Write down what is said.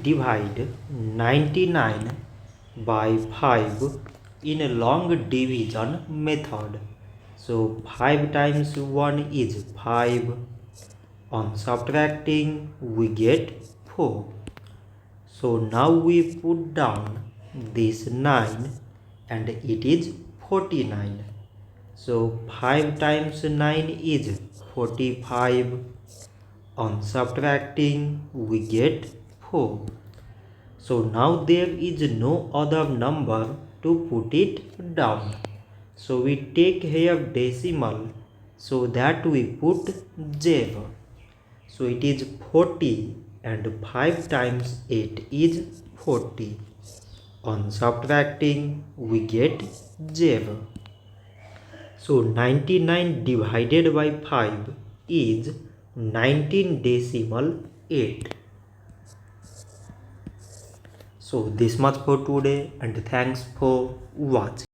divide 99 by 5 in a long division method. So 5 times 1 is 5. On subtracting we get 4. So now we put down this 9 and it is 49. So 5 times 9 is 45. On subtracting we get 4. So now there is no other number to put it down. So we take here decimal so that we put 0. So it is 40 and 5 times 8 is 40. On subtracting we get 0. So 99 divided by 5 is 19.8. So this much for today and thanks for watching.